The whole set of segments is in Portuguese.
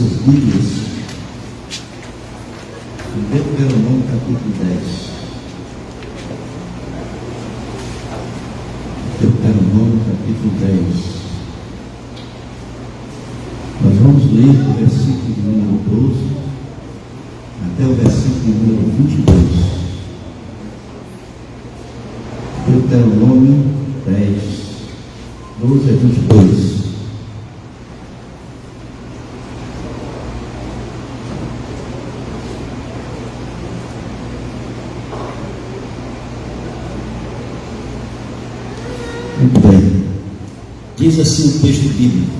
suas Bíblias em Deuteronômio capítulo 10. Deuteronômio capítulo 10. Nós vamos ler do versículo de número 12 até o versículo de número 22. Deuteronômio 10, 12 a 22. Muito bem. Diz assim o texto bíblico: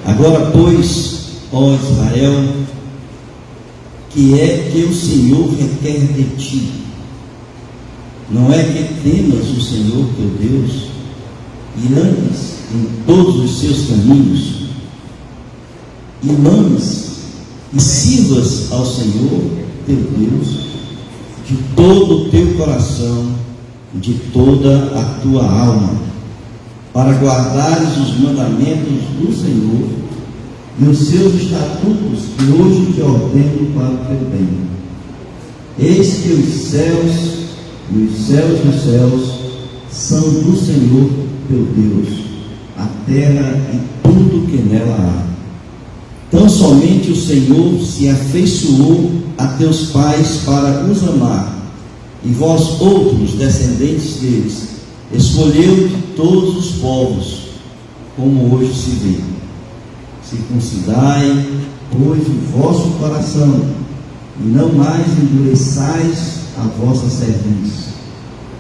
Agora, pois, ó Israel, que é que o Senhor requer de ti? Não é que temas o Senhor teu Deus e andes em todos os seus caminhos, e ames e sirvas ao Senhor teu Deus de todo o teu coração, de toda a tua alma, para guardares os mandamentos do Senhor e os seus estatutos que hoje te ordeno para o teu bem. Eis que os céus e os céus dos céus são do Senhor teu Deus, a terra e tudo que nela há. Tão somente o Senhor se afeiçoou a teus pais para os amar, e vós outros, descendentes deles, escolheu de todos os povos, como hoje se vê. Circuncidai, pois, o vosso coração, e não mais endureçais a vossa cerviz,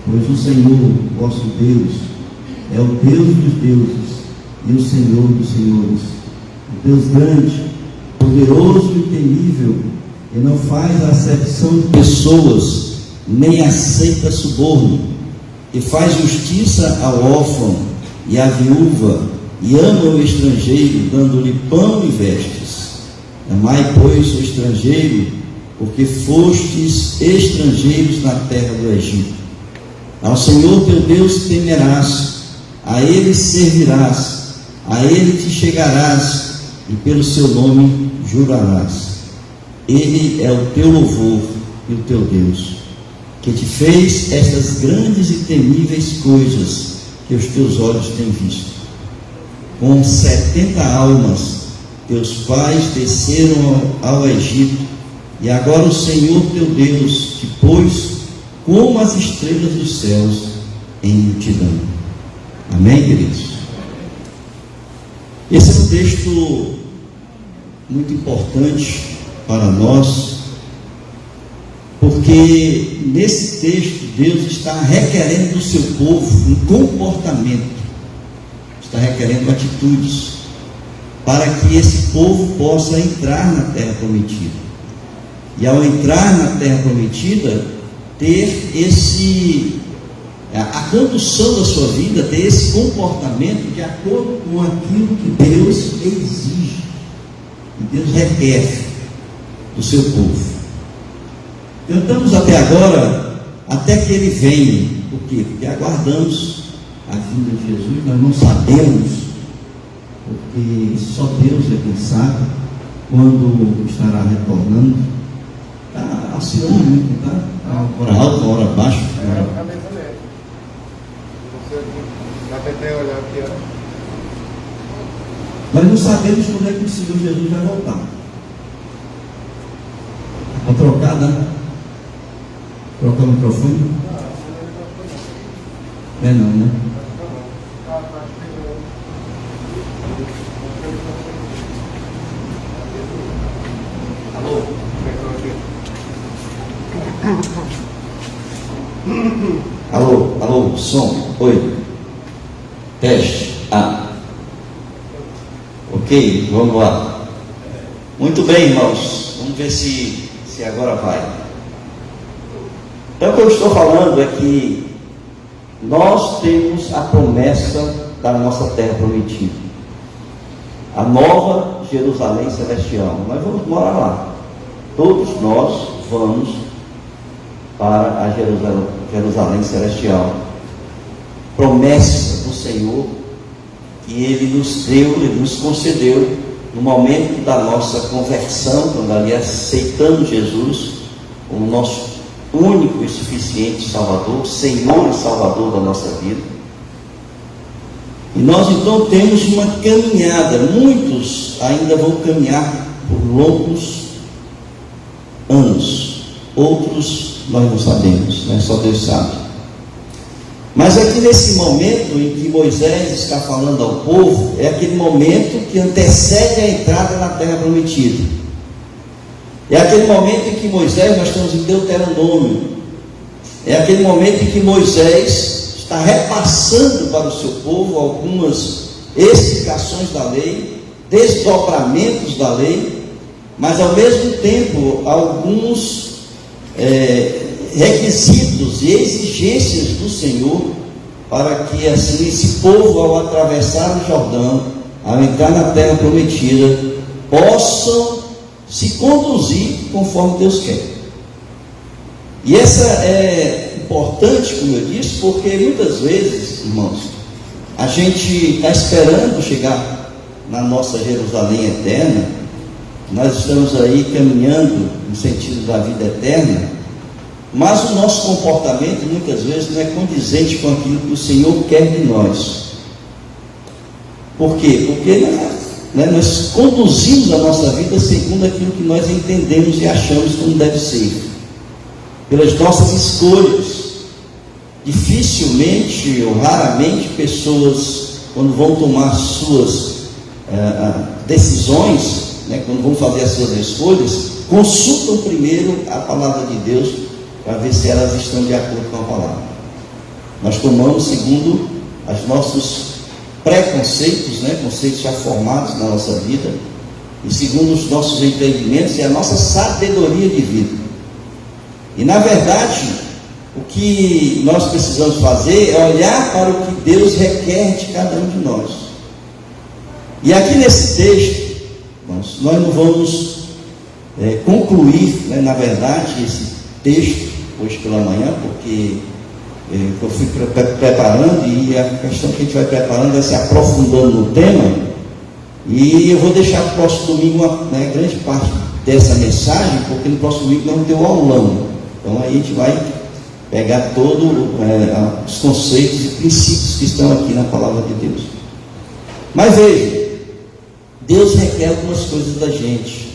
pois o Senhor, vosso Deus, é o Deus dos deuses e o Senhor dos senhores, o Deus grande, poderoso e temível, que não faz acepção de pessoas, nem aceita suborno, que faz justiça ao órfão e à viúva, e ama o estrangeiro, dando-lhe pão e vestes. Amai, pois, o estrangeiro, porque fostes estrangeiros na terra do Egito. Ao Senhor teu Deus temerás, a Ele servirás, a Ele te chegarás, e pelo seu nome jurarás. Ele é o teu louvor e o teu Deus, que te fez estas grandes e temíveis coisas que os teus olhos têm visto. Com 70 almas, teus pais desceram ao Egito, e agora o Senhor teu Deus te pôs como as estrelas dos céus em multidão. Amém, queridos? Esse é um texto muito importante para nós, porque nesse texto Deus está requerendo do seu povo um comportamento, está requerendo atitudes, para que esse povo possa entrar na terra prometida. E ao entrar na terra prometida, ter a condução da sua vida, ter esse comportamento de acordo com aquilo que Deus exige, e Deus requer do seu povo. Tentamos até agora, até que Ele venha. Por quê? Porque aguardamos a vinda de Jesus, nós não sabemos, porque só Deus é quem sabe quando estará retornando. Está oscilando muito, tá? Uma hora alta, uma hora baixa. Nós não sabemos quando é que o Senhor Jesus vai voltar. Para trocar, né? Trocar o microfone? É não, né? Alô? Alô, alô, som, oi. Teste, ok, vamos lá. Muito bem, irmãos, vamos ver se agora vai. Então, o que eu estou falando é que nós temos a promessa da nossa terra prometida, a nova Jerusalém celestial. Nós vamos morar lá, todos nós vamos para a Jerusalém celestial, promessa do Senhor que Ele nos deu, Ele nos concedeu no momento da nossa conversão, quando ali aceitamos Jesus como nosso único e suficiente Salvador, Senhor e Salvador da nossa vida. E nós então temos uma caminhada. Muitos ainda vão caminhar por longos anos, outros nós não sabemos, né? Só Deus sabe. Mas aqui nesse momento em que Moisés está falando ao povo, é aquele momento que antecede a entrada na terra prometida. É aquele momento em que Moisés, nós estamos em Deuteronômio, é aquele momento em que Moisés está repassando para o seu povo algumas explicações da lei, desdobramentos da lei, mas ao mesmo tempo alguns requisitos e exigências do Senhor, para que assim esse povo, ao atravessar o Jordão, ao entrar na terra prometida, possam se conduzir conforme Deus quer. E essa é importante, como eu disse, porque muitas vezes, irmãos, a gente está esperando chegar na nossa Jerusalém eterna. Nós estamos aí caminhando no sentido da vida eterna, mas o nosso comportamento muitas vezes não é condizente com aquilo que o Senhor quer de nós. Por quê? Porque nós conduzimos a nossa vida segundo aquilo que nós entendemos e achamos como deve ser, pelas nossas escolhas. Dificilmente ou raramente pessoas, quando vão tomar suas decisões, quando vão fazer as suas escolhas, consultam primeiro a palavra de Deus para ver se elas estão de acordo com a palavra. Nós tomamos segundo os nossos preconceitos, conceitos já formados na nossa vida, e segundo os nossos entendimentos e a nossa sabedoria de vida. E na verdade, o que nós precisamos fazer é olhar para o que Deus requer de cada um de nós. E aqui nesse texto, nós não vamos concluir, na verdade, esse texto hoje pela manhã, porque eu fui preparando, e a questão que a gente vai preparando vai se aprofundando no tema, e eu vou deixar para o próximo domingo grande parte dessa mensagem, porque no próximo domingo nós vamos ter o aulão. Então aí a gente vai pegar todos os conceitos e princípios que estão aqui na palavra de Deus. Mas veja, Deus requer algumas coisas da gente.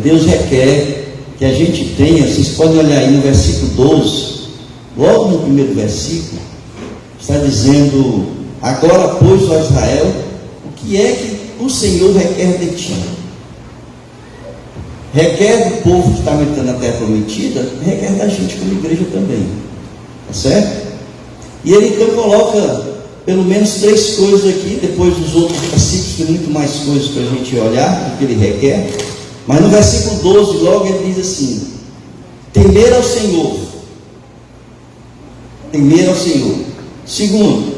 Deus requer que a gente tenha, vocês podem olhar aí no versículo 12, logo no primeiro versículo, está dizendo: agora, pois, ó Israel, o que é que o Senhor requer de ti? Requer do povo que está entrando na terra prometida, requer da gente como igreja também, tá certo? E ele então coloca pelo menos 3 coisas aqui, depois dos outros versículos tem muito mais coisas para a gente olhar do que ele requer, mas no versículo 12 logo ele diz assim: temer ao Senhor. Temer ao Senhor. Segundo,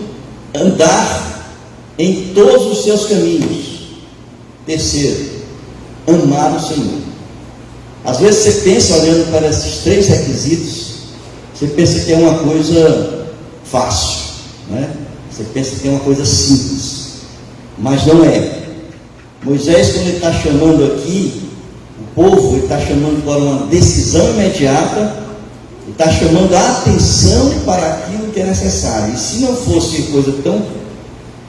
andar em todos os seus caminhos. Terceiro, amar o Senhor. Às vezes você pensa, olhando para esses 3 requisitos, você pensa que é uma coisa fácil, você pensa que é uma coisa simples, mas não é. Moisés, quando ele está chamando aqui o povo, ele está chamando para uma decisão imediata, ele está chamando a atenção para aquilo que é necessário. E se não fosse coisa tão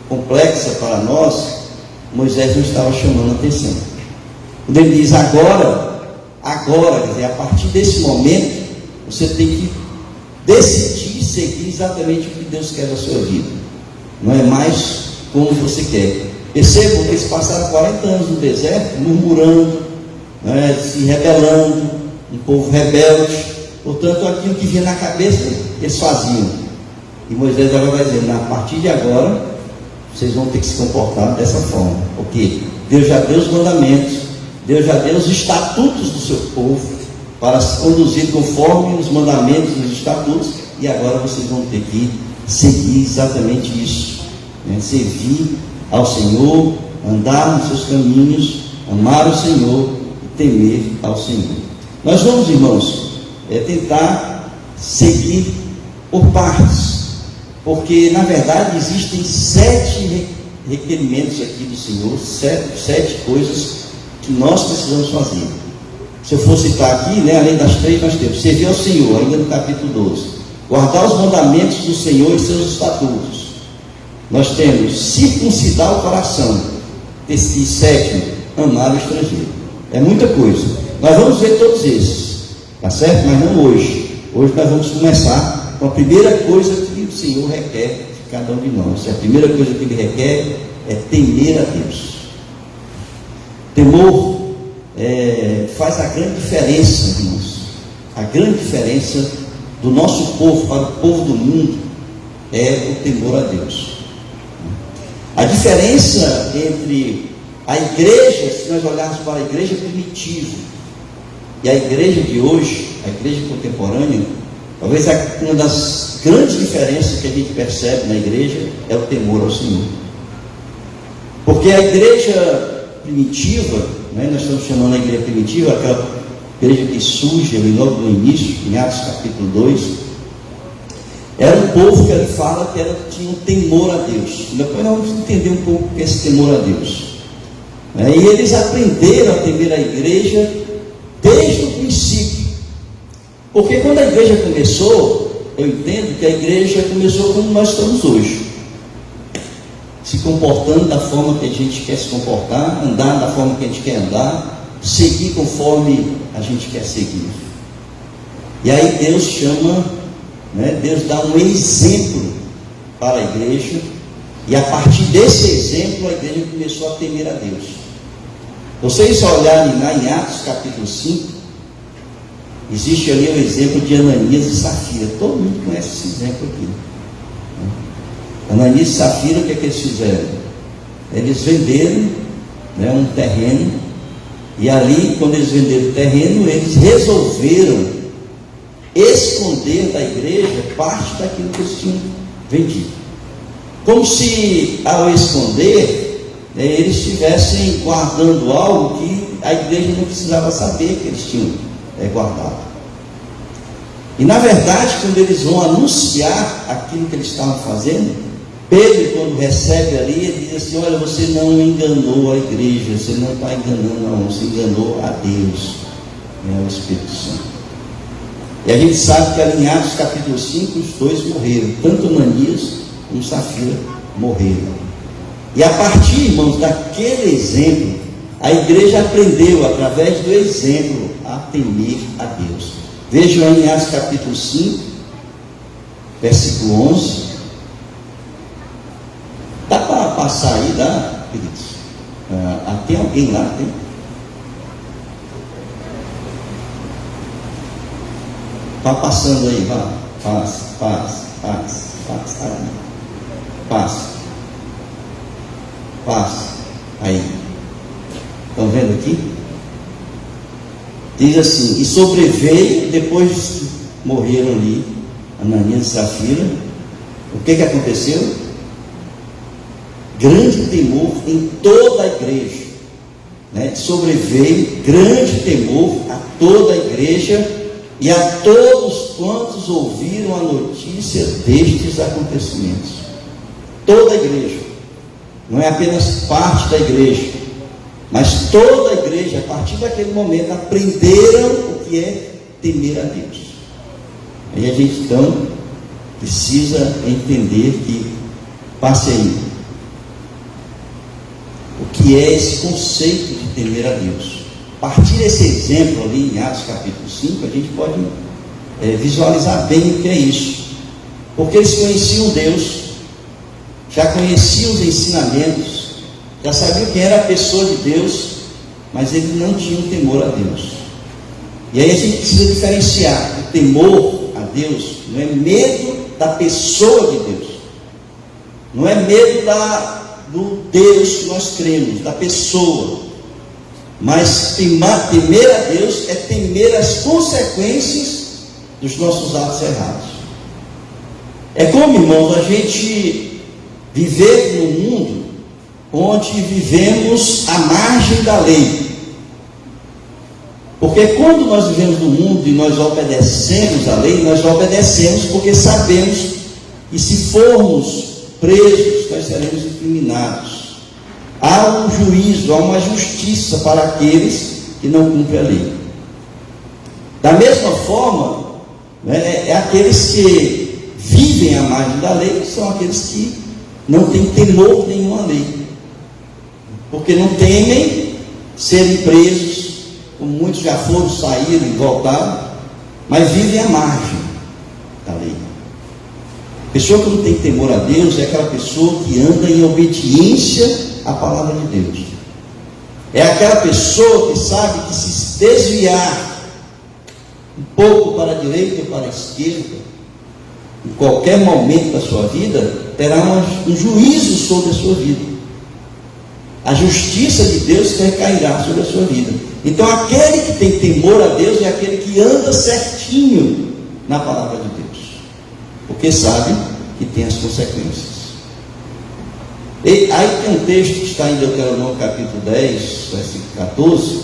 complexa para nós, Moisés não estava chamando a atenção. Quando ele diz agora, quer dizer, a partir desse momento, você tem que decidir seguir exatamente o que Deus quer da sua vida. Não é mais como você quer. Percebam que eles passaram 40 anos no deserto, murmurando, se rebelando, um povo rebelde. Portanto, aquilo que vinha na cabeça, eles faziam. E Moisés agora vai dizer: a partir de agora, vocês vão ter que se comportar dessa forma. Porque Deus já deu os mandamentos, Deus já deu os estatutos do seu povo, para se conduzir conforme os mandamentos e os estatutos, e agora vocês vão ter que seguir exatamente isso, servir ao Senhor, andar nos seus caminhos, amar o Senhor e temer ao Senhor. Nós vamos, irmãos, tentar seguir por partes, porque na verdade existem 7 requerimentos aqui do Senhor, sete coisas que nós precisamos fazer. Se eu for citar aqui, né, além das 3, nós temos servir ao Senhor, ainda no capítulo 12, guardar os mandamentos do Senhor e seus estatutos. Nós temos circuncidar o coração, e sétimo, amar o estrangeiro. É muita coisa. Nós vamos ver todos esses, tá certo? Mas não hoje. Hoje nós vamos começar com a primeira coisa que o Senhor requer de cada um de nós. A primeira coisa que Ele requer é temer a Deus. Temor faz a grande diferença, irmãos. A grande diferença do nosso povo para o povo do mundo é o temor a Deus. A diferença entre a igreja, se nós olharmos para a igreja primitiva e a igreja de hoje, a igreja contemporânea, talvez uma das grandes diferenças que a gente percebe na igreja é o temor ao Senhor. Porque a igreja primitiva, né, nós estamos chamando a igreja primitiva, aquela igreja que surge ali logo no início, em Atos capítulo 2, era um povo que ele fala que tinha um temor a Deus. Depois nós vamos entender um pouco o que é esse temor a Deus. E eles aprenderam a temer a igreja desde o princípio. Porque quando a igreja começou, eu entendo que a igreja começou como nós estamos hoje, se comportando da forma que a gente quer se comportar, andar da forma que a gente quer andar, seguir conforme a gente quer seguir. E aí Deus chama, né, Deus dá um exemplo para a igreja, e a partir desse exemplo a igreja começou a temer a Deus. Vocês olharem lá em Atos capítulo 5, existe ali o exemplo de Ananias e Safira. Todo mundo conhece esse exemplo aqui. Ananias e Safira, o que é que eles fizeram? Eles venderam, né, um terreno, e ali, quando eles venderam o terreno, eles resolveram esconder da igreja parte daquilo que eles tinham vendido. Como se, ao esconder, eles estivessem guardando algo que a igreja não precisava saber que eles tinham guardado. E na verdade, quando eles vão anunciar aquilo que eles estavam fazendo, Pedro, quando recebe ali, ele diz assim: olha, você não enganou a igreja, você não está enganando, não, você enganou a Deus, o Espírito Santo. E a gente sabe que ali em Atos capítulo 5, os dois morreram, tanto Ananias como Safira morreram. E a partir, irmãos, daquele exemplo, a igreja aprendeu, através do exemplo, a temer a Deus. Vejam aí em Atos capítulo 5, versículo 11. Dá para passar aí, dá, queridos? Tem alguém lá? Tem? Está passando aí, vá. Passa. Aí. Estão vendo aqui? Diz assim: e sobreveio, depois morreram ali Ananias e Safira. O que aconteceu? Grande temor em toda a igreja, né? Sobreveio grande temor a toda a igreja e a todos quantos ouviram a notícia destes acontecimentos. Toda a igreja, não é apenas parte da igreja, mas toda a igreja, a partir daquele momento, aprenderam o que é temer a Deus. Aí a gente então precisa entender que, passe aí, o que é esse conceito de temer a Deus. A partir desse exemplo ali em Atos capítulo 5, a gente pode visualizar bem o que é isso. Porque eles conheciam Deus, já conheciam os ensinamentos, já sabiam quem era a pessoa de Deus, mas eles não tinham temor a Deus. E aí a gente precisa diferenciar: o temor a Deus não é medo da pessoa de Deus, não é medo do Deus que nós cremos, da pessoa, mas temer a Deus é temer as consequências dos nossos atos errados. É como, irmãos, a gente viver num mundo onde vivemos à margem da lei. Porque quando nós vivemos no mundo e nós obedecemos a lei, nós obedecemos porque sabemos que se formos presos, nós seremos incriminados. há um juízo, há uma justiça para aqueles que não cumprem a lei. Da mesma forma, né, aqueles que vivem à margem da lei são aqueles que não têm temor nenhum à lei, porque não temem serem presos, como muitos já foram, saíram e voltaram, mas vivem à margem da lei. A pessoa que não tem temor a Deus é aquela pessoa que anda em obediência à palavra de Deus. É aquela pessoa que sabe que se desviar um pouco para a direita ou para a esquerda, em qualquer momento da sua vida, terá um juízo sobre a sua vida. A justiça de Deus recairá sobre a sua vida. Então, aquele que tem temor a Deus é aquele que anda certinho na palavra de Deus, porque sabe que tem as consequências. E aí tem um texto que está em Deuteronômio capítulo 10, versículo 14,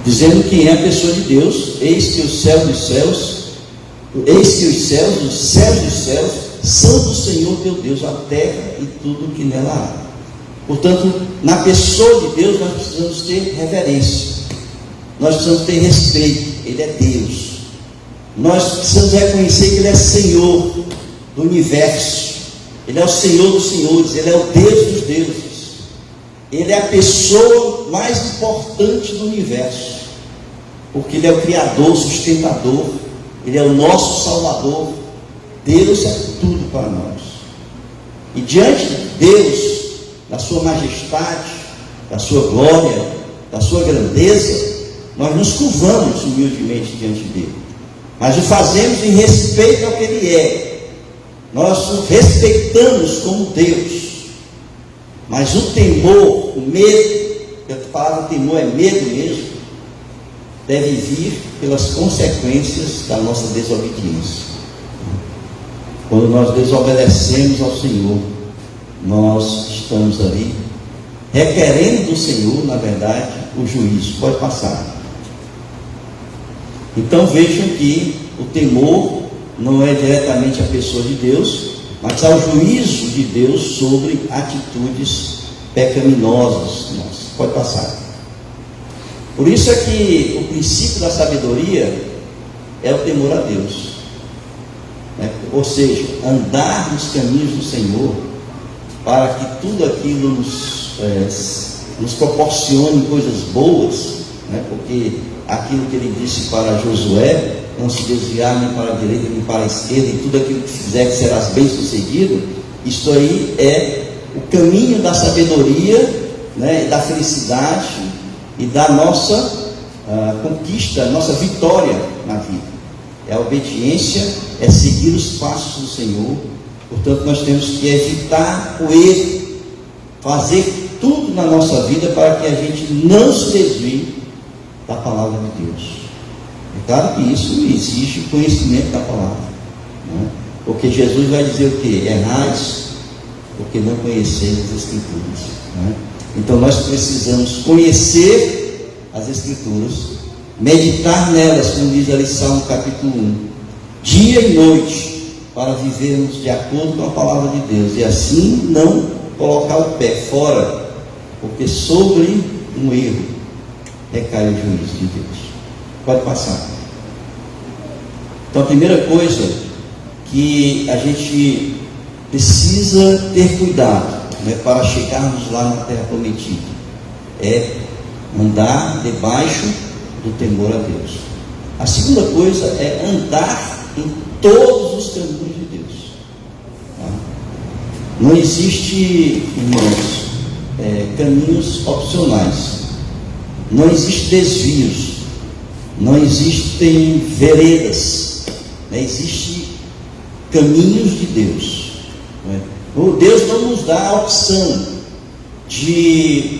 dizendo quem é a pessoa de Deus. Eis que os céus dos céus, os céus dos céus são do Senhor teu Deus, a terra e tudo o que nela há. Portanto, na pessoa de Deus nós precisamos ter reverência, nós precisamos ter respeito. Ele é Deus. Nós precisamos reconhecer que Ele é Senhor do universo, Ele é o Senhor dos senhores, Ele é o Deus dos deuses, Ele é a pessoa mais importante do universo, porque Ele é o Criador, sustentador, Ele é o nosso Salvador. Deus é tudo para nós. E diante de Deus, da sua majestade, da sua glória, da sua grandeza, nós nos curvamos humildemente diante dele, mas o fazemos em respeito ao que Ele é. Nós o respeitamos como Deus, mas o temor, o medo, a palavra temor é medo mesmo, deve vir pelas consequências da nossa desobediência. Quando nós desobedecemos ao Senhor, nós estamos ali requerendo do Senhor, na verdade, o juízo. Pode passar. Então vejam que o temor não é diretamente a pessoa de Deus, mas há o juízo de Deus sobre atitudes pecaminosas. Nossa, pode passar. Por isso é que o princípio da sabedoria é o temor a Deus, né? Ou seja, andar nos caminhos do Senhor, para que tudo aquilo nos proporcione coisas boas, né? Porque aquilo que Ele disse para Josué, não se desviar nem para a direita nem para a esquerda, e tudo aquilo que fizer que serás bem sucedido. Isto aí é o caminho da sabedoria, né, da felicidade e da nossa conquista, nossa vitória na vida. É a obediência, é seguir os passos do Senhor. Portanto, nós temos que evitar o erro, fazer tudo na nossa vida para que a gente não se desvie da palavra de Deus. É claro que isso exige conhecimento da palavra, né? Porque Jesus vai dizer o que? Errais porque não conheceis as Escrituras, né? Então nós precisamos conhecer as Escrituras, meditar nelas, como diz ali Salmo capítulo 1, dia e noite, para vivermos de acordo com a palavra de Deus, e assim não colocar o pé fora, porque sobre um erro recai o juízo de Deus. Pode passar. Então a primeira coisa que a gente precisa ter cuidado, né, para chegarmos lá na terra prometida, é andar debaixo do temor a Deus. A segunda coisa é andar em todos os caminhos de Deus, tá? Não existe, irmãos, caminhos opcionais, não existem desvios, não existem veredas, né? Existem caminhos de Deus, né? Deus não nos dá a opção de,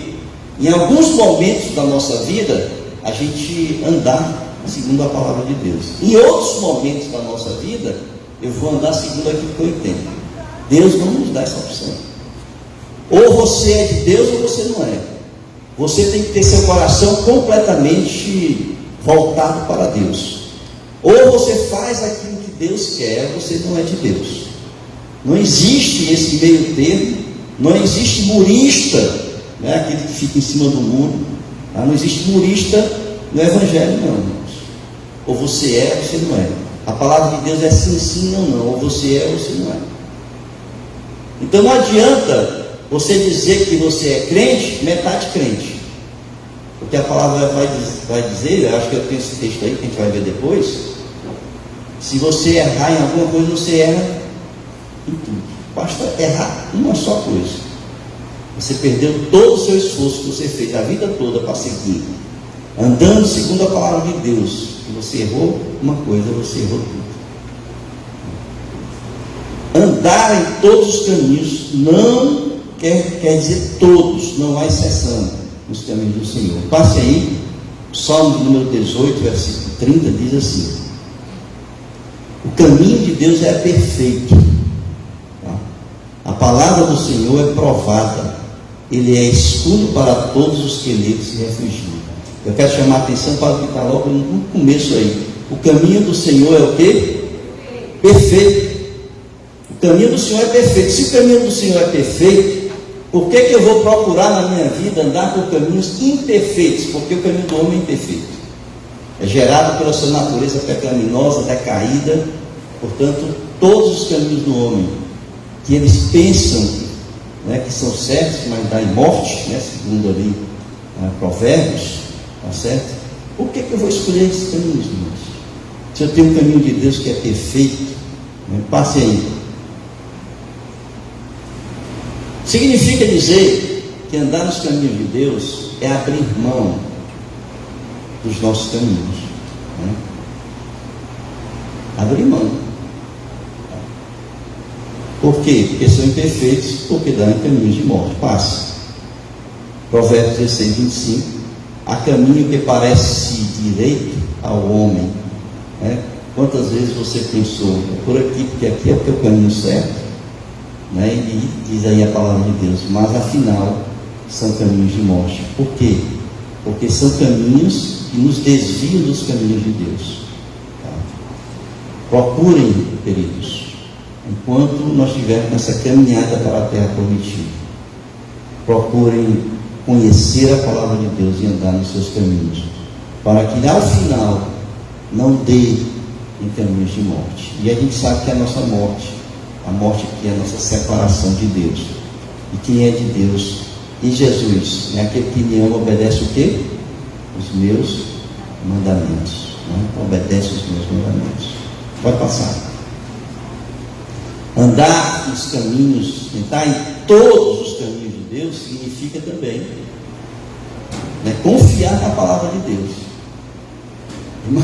em alguns momentos da nossa vida, a gente andar segundo a palavra de Deus. Em outros momentos da nossa vida, eu vou andar segundo aquilo que eu entendo. Deus não nos dá essa opção. Ou você é de Deus ou você não é. Você tem que ter seu coração completamente voltado para Deus. Ou você faz aquilo que Deus quer, ou você não é de Deus. Não existe esse meio termo, não existe murista, né? Aquele que fica em cima do muro. Não existe murista no Evangelho, não, irmãos. Ou você é, ou você não é. A palavra de Deus é sim, sim, não, não. Ou você é, ou você não é. Então não adianta você dizer que você é crente, metade crente. Porque a palavra vai dizer, eu acho que eu tenho esse texto aí que a gente vai ver depois. Se você errar em alguma coisa, você erra em tudo. Basta errar uma só coisa. Você perdeu todo o seu esforço que você fez a vida toda para seguir, andando segundo a palavra de Deus. Se você errou uma coisa, você errou tudo. Andar em todos os caminhos não quer dizer todos, não há exceção nos caminhos do Senhor. Passe aí, Salmo de número 18, versículo 30, diz assim: o caminho de Deus é perfeito, tá? A palavra do Senhor é provada, ele é escudo para todos os que nele se refugiam. Eu quero chamar a atenção para o que está logo no começo aí. O caminho do Senhor é o quê? Perfeito. O caminho do Senhor é perfeito. Se o caminho do Senhor é perfeito, por que eu vou procurar na minha vida andar por caminhos imperfeitos? Porque o caminho do homem é imperfeito. É gerado pela sua natureza pecaminosa, decaída. Portanto, todos os caminhos do homem que eles pensam, né, que são certos, mas dá em morte, né, segundo ali Provérbios, tá certo? Por que eu vou escolher esses caminhos, irmãos? Se eu tenho um caminho de Deus que é perfeito, né? Passe aí. Significa dizer que andar nos caminhos de Deus é abrir mão dos nossos caminhos, né? Abrir mão. Por quê? Porque são imperfeitos, porque dão em caminhos de morte. Passe. Provérbios 16, 25. Há caminho que parece direito ao homem, né? Quantas vezes você pensou, por aqui, porque aqui é o teu caminho certo, né? E diz aí a palavra de Deus, mas afinal são caminhos de morte. Por quê? Porque são caminhos que nos desviam dos caminhos de Deus, tá? Procurem, queridos, enquanto nós estivermos nessa caminhada para a terra prometida, procurem conhecer a palavra de Deus e andar nos seus caminhos, para que ao final não dê em caminhos de morte. E a gente sabe que a nossa morte, a morte aqui é a nossa separação de Deus. E quem é de Deus? E Jesus, é aquele que me ama, obedece o quê? Os meus mandamentos, né? Obedece os meus mandamentos. Pode passar. Andar nos caminhos, entrar em todos os caminhos de Deus, significa também, né, confiar na palavra de Deus.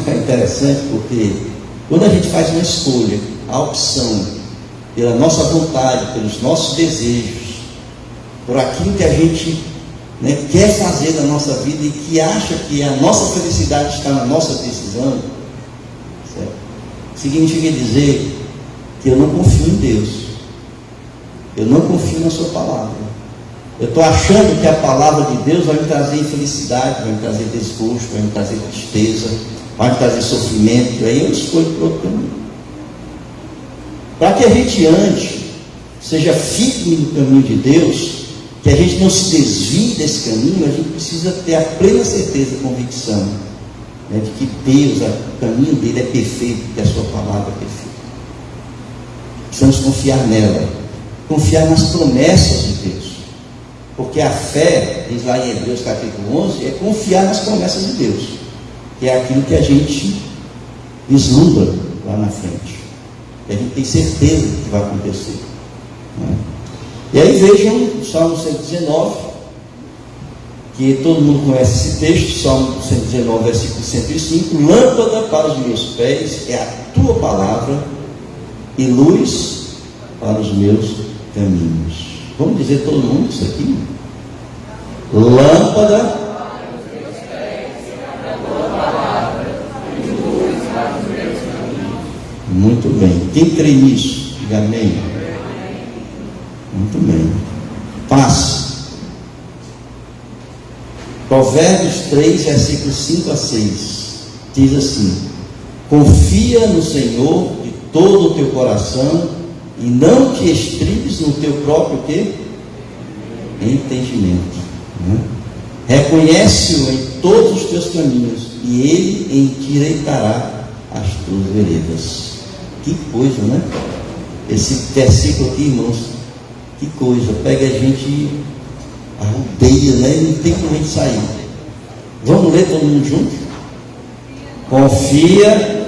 É interessante porque quando a gente faz uma escolha, a opção, pela nossa vontade, pelos nossos desejos, por aquilo que a gente, né, quer fazer na nossa vida e que acha que a nossa felicidade está na nossa decisão, certo? Significa dizer que eu não confio em Deus, eu não confio na sua palavra. Eu estou achando que a palavra de Deus vai me trazer infelicidade, vai me trazer desgosto, vai me trazer tristeza, vai me trazer sofrimento. Aí eu escolho por outro caminho. Para que a gente ande, seja firme no caminho de Deus, que a gente não se desvie desse caminho, a gente precisa ter a plena certeza e convicção, né, de que Deus, o caminho dele é perfeito, que a sua palavra é perfeita. Precisamos confiar nela, confiar nas promessas de Deus, porque a fé, diz lá em Hebreus capítulo 11, é confiar nas promessas de Deus, que é aquilo que a gente vislumbra lá na frente, que a gente tem certeza que vai acontecer, né? E aí vejam o Salmo 119, que todo mundo conhece esse texto, Salmo 119, versículo 105, lâmpada para os meus pés é a tua palavra e luz para os meus caminhos. Vamos dizer todo mundo isso aqui? Lâmpada para os meus pés é a tua palavra e luz para os meus caminhos. Muito bem. Quem crê nisso? Diga amém. Muito bem. Passe. Provérbios 3, versículos 5 a 6. Diz assim: confia no Senhor de todo o teu coração e não te estribes no teu próprio quê? Entendimento, né? Reconhece-o em todos os teus caminhos, e ele endireitará as tuas veredas. Que coisa, né? Esse versículo aqui, irmãos, que coisa, pega a gente, arrudeia, né? E não tem como a gente sair. Vamos ler todo mundo junto? Confia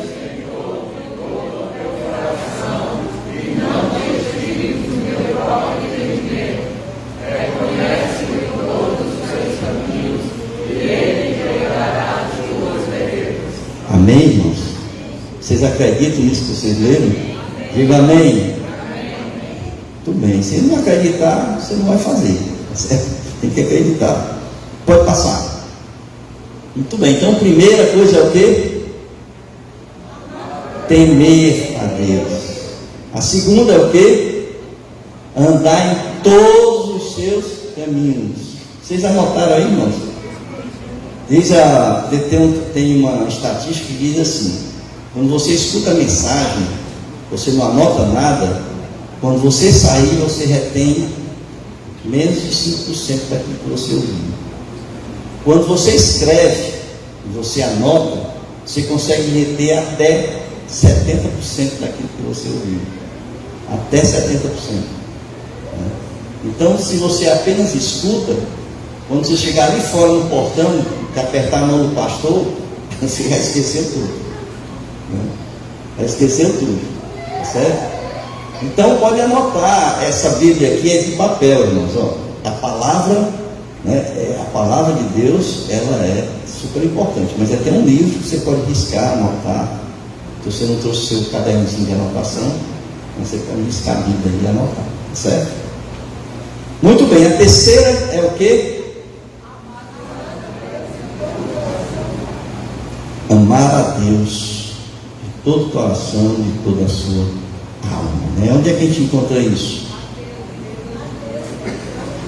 Amém, irmãos? Vocês acreditam nisso que vocês leram? Diga amém. Tudo bem, se não acreditar, você não vai fazer, tá certo? Tem que acreditar. Pode passar. Muito bem, então a primeira coisa é o quê? Temer a Deus. A segunda é o quê? Andar em todos os seus caminhos. Vocês anotaram aí, irmãos? Tem uma estatística que diz assim: quando você escuta a mensagem, você não anota nada, quando você sair, você retém menos de 5% daquilo que você ouviu. Quando você escreve e você anota, você consegue reter até 70% daquilo que você ouviu. Até 70%. Então, se você apenas escuta, quando você chegar ali fora no portão, que apertar a mão do pastor, você vai esquecer tudo. Vai esquecer tudo. Tá certo? Então pode anotar, essa Bíblia aqui é de papel, irmãos. Ó, a palavra, né, a palavra de Deus, ela é super importante, mas é até um livro que você pode riscar, anotar. Se você não trouxe seu cadernozinho de anotação, você pode riscar a Bíblia e anotar, tá certo? Muito bem, a terceira é o quê? Amar a Deus de todo o coração, de toda a sua alma, né? Onde é que a gente encontra isso?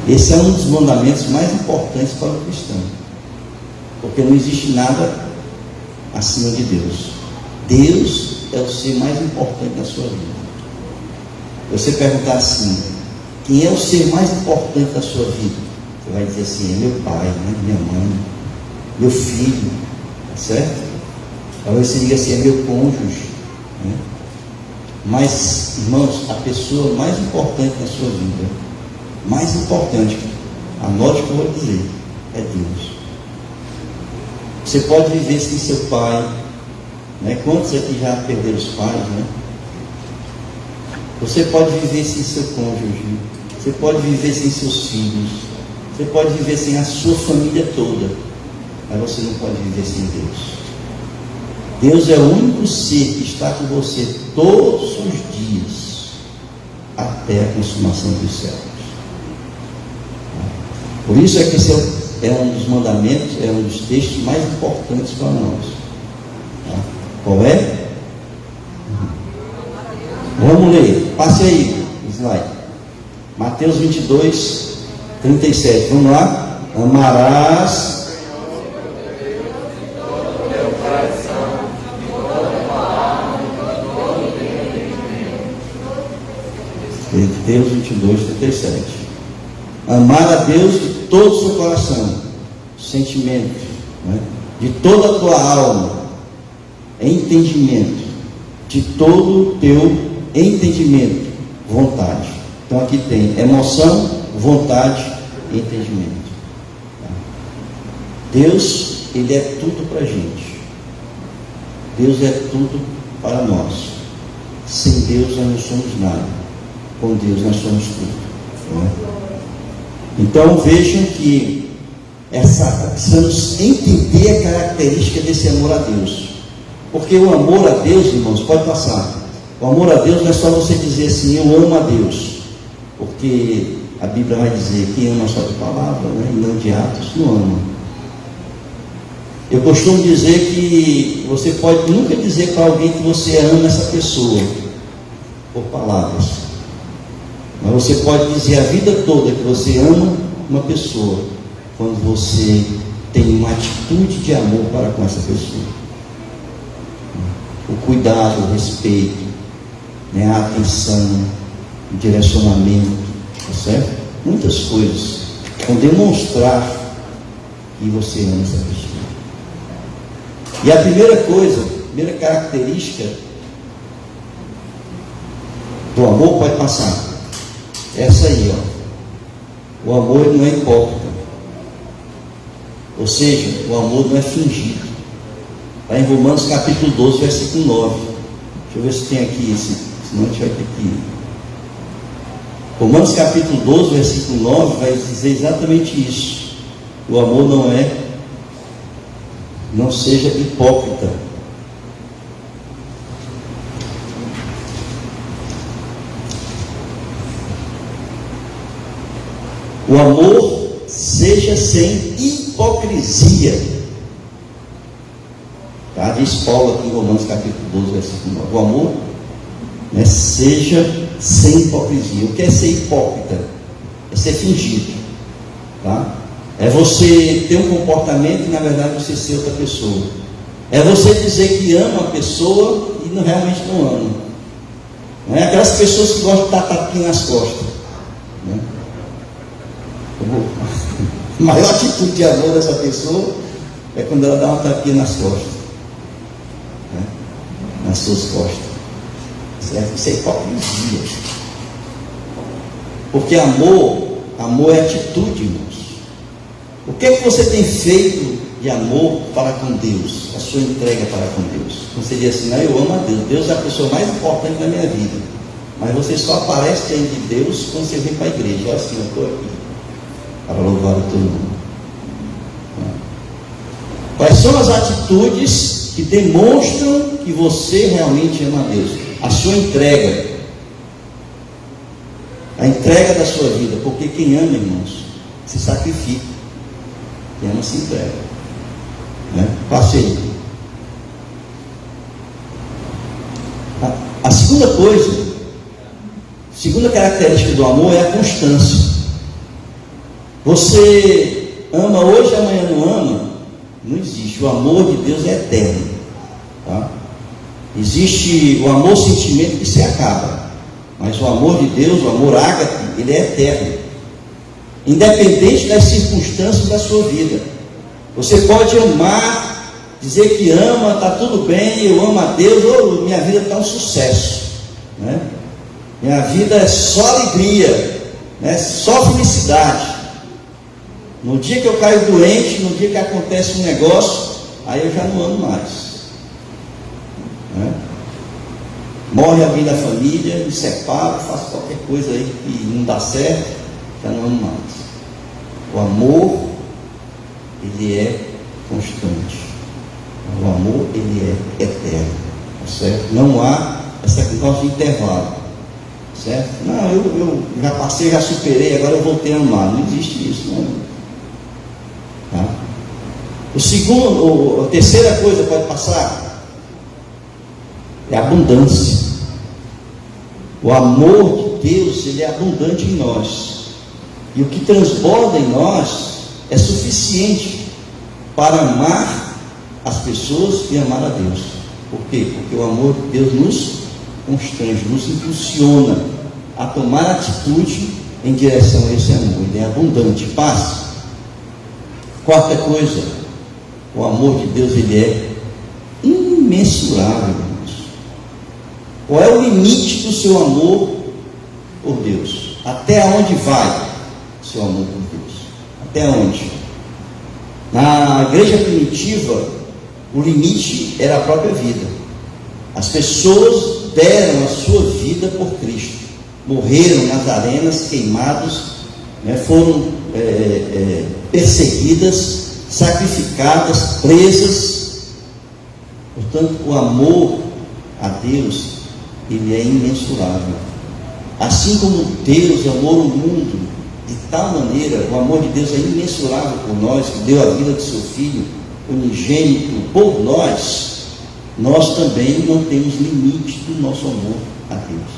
Esse é um dos mandamentos mais importantes para o cristão, porque não existe nada acima de Deus. Deus é o ser mais importante na sua vida. Você perguntar assim: quem é o ser mais importante da sua vida? Você vai dizer assim: é meu pai, né? Minha mãe, meu filho, tá certo? Talvez você diga assim: é meu cônjuge, né? Mas, irmãos, a pessoa mais importante na sua vida, mais importante, anote o que eu vou dizer, é Deus. Você pode viver sem seu pai, né? Quantos aqui já perderam os pais, né? Você pode viver sem seu cônjuge, você pode viver sem seus filhos, você pode viver sem a sua família toda, mas você não pode viver sem Deus. Deus é o único ser que está com você todos os dias, até a consumação dos séculos. Por isso é que esse é um dos mandamentos, é um dos textos mais importantes para nós. Qual é? Vamos ler, passe aí, slide. Mateus 22, 37, vamos lá? Amarás Mateus 22, 37. Amar a Deus de todo o seu coração, sentimento, né? De toda a tua alma, entendimento, de todo o teu entendimento, vontade. Então aqui tem emoção, vontade e entendimento. Deus, Ele é tudo para a gente. Deus é tudo para nós. Sem Deus nós não somos nada. Com Deus nós somos tudo, né? Então vejam que precisamos entender a característica desse amor a Deus, porque o amor a Deus, irmãos, pode passar. O amor a Deus não é só você dizer assim: eu amo a Deus, porque a Bíblia vai dizer: quem ama só de palavra, né, e não de atos, não ama. Eu costumo dizer que você pode nunca dizer para alguém que você ama essa pessoa por palavras, mas você pode dizer a vida toda que você ama uma pessoa quando você tem uma atitude de amor para com essa pessoa. O cuidado, o respeito, né, a atenção, o direcionamento, tá certo? Muitas coisas vão demonstrar que você ama essa pessoa. E a primeira coisa, a primeira característica do amor pode passar. Essa aí, ó. O amor ele não é hipócrita. Ou seja, o amor não é fingido. Está em Romanos capítulo 12, versículo 9. Deixa eu ver se tem aqui esse, senão a gente vai ter que ir. Romanos capítulo 12, versículo 9 vai dizer exatamente isso. O amor não seja hipócrita. O amor seja sem hipocrisia. Tá? Diz Paulo aqui em Romanos capítulo 12, versículo 9. O amor, né, seja sem hipocrisia. O que é ser hipócrita? É ser fingido. Tá? É você ter um comportamento e na verdade você ser outra pessoa. É você dizer que ama a pessoa e realmente não ama. Não é aquelas pessoas que gostam de dar tapinha nas costas. Né? A maior atitude de amor dessa pessoa é quando ela dá uma tapinha nas costas, né? Nas suas costas, certo? Isso é hipocrisia, porque amor é atitude, irmãos. O que é que você tem feito de amor para com Deus? A sua entrega para com Deus. Você diz assim: não, eu amo a Deus, Deus é a pessoa mais importante da minha vida, mas você só aparece diante de Deus quando você vem para a igreja. Olha assim, eu estou aqui para louvar o teu nome. Quais são as atitudes que demonstram que você realmente ama a Deus? A sua entrega, a entrega da sua vida, porque quem ama, irmãos, se sacrifica. Quem ama se entrega, né? Passe aí. A segunda coisa, segunda característica do amor é a constância. Você ama hoje, amanhã não ama? Não existe. O amor de Deus é eterno. Tá? Existe o amor sentimento que se acaba, mas o amor de Deus, o amor ágape, ele é eterno, independente das circunstâncias da sua vida. Você pode amar, dizer que ama, está tudo bem, eu amo a Deus, minha vida está um sucesso, né? Minha vida é só alegria, né? Só felicidade. No dia que eu caio doente, no dia que acontece um negócio, aí eu já não amo mais, né? Morre alguém da família, me separo, faço qualquer coisa aí que não dá certo, já não amo mais. O amor, ele é constante. O amor, ele é eterno, certo? Não há essa negócio de intervalo, certo? Não, eu já passei, já superei, agora eu voltei a amar. Não existe isso, não. Tá? A terceira coisa que pode passar é a abundância. O amor de Deus, ele é abundante em nós, e o que transborda em nós é suficiente para amar as pessoas e amar a Deus. Por quê? Porque o amor de Deus nos constrange, nos impulsiona a tomar atitude em direção a esse amor. Ele é abundante. Paz. Quarta coisa, o amor de Deus, ele é imensurável, irmãos. Qual é o limite do seu amor por Deus? Até onde vai o seu amor por Deus? Até onde? Na igreja primitiva, o limite era a própria vida. As pessoas deram a sua vida por Cristo, morreram nas arenas, queimados, né? Foram perseguidas, sacrificadas, presas. Portanto, o amor a Deus, ele é imensurável. Assim como Deus amou o mundo de tal maneira, o amor de Deus é imensurável por nós, que deu a vida do seu Filho unigênito por nós. Nós também não temos limite do nosso amor a Deus.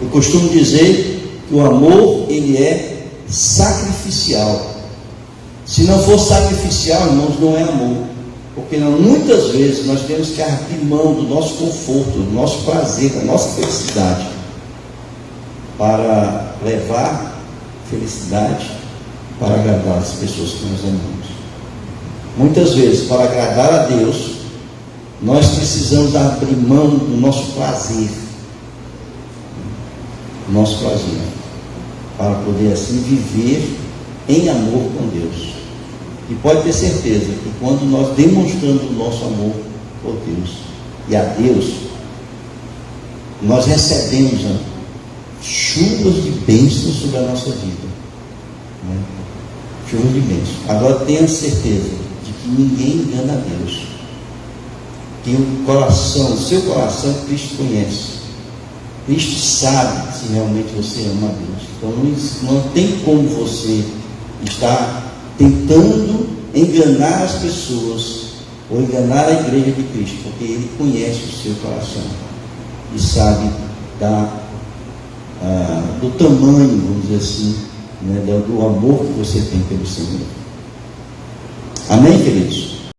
Eu costumo dizer que o amor, ele é sacrificial. Se não for sacrificial, irmãos, não é amor, porque muitas vezes nós temos que abrir mão do nosso conforto, do nosso prazer, da nossa felicidade, para levar felicidade, para agradar as pessoas que nós amamos. Muitas vezes, para agradar a Deus, nós precisamos abrir mão do nosso prazer, para poder assim viver em amor com Deus. E pode ter certeza que quando nós demonstramos o nosso amor por Deus e a Deus, nós recebemos chuvas de bênçãos sobre a nossa vida, né? Chuvas de bênçãos. Agora tenha certeza de que ninguém engana a Deus, que o seu coração Cristo conhece. Cristo sabe se realmente você ama a Deus. Então não tem como você estar tentando enganar as pessoas ou enganar a igreja de Cristo, porque Ele conhece o seu coração e sabe do tamanho, vamos dizer assim, né, do amor que você tem pelo Senhor. Amém, queridos?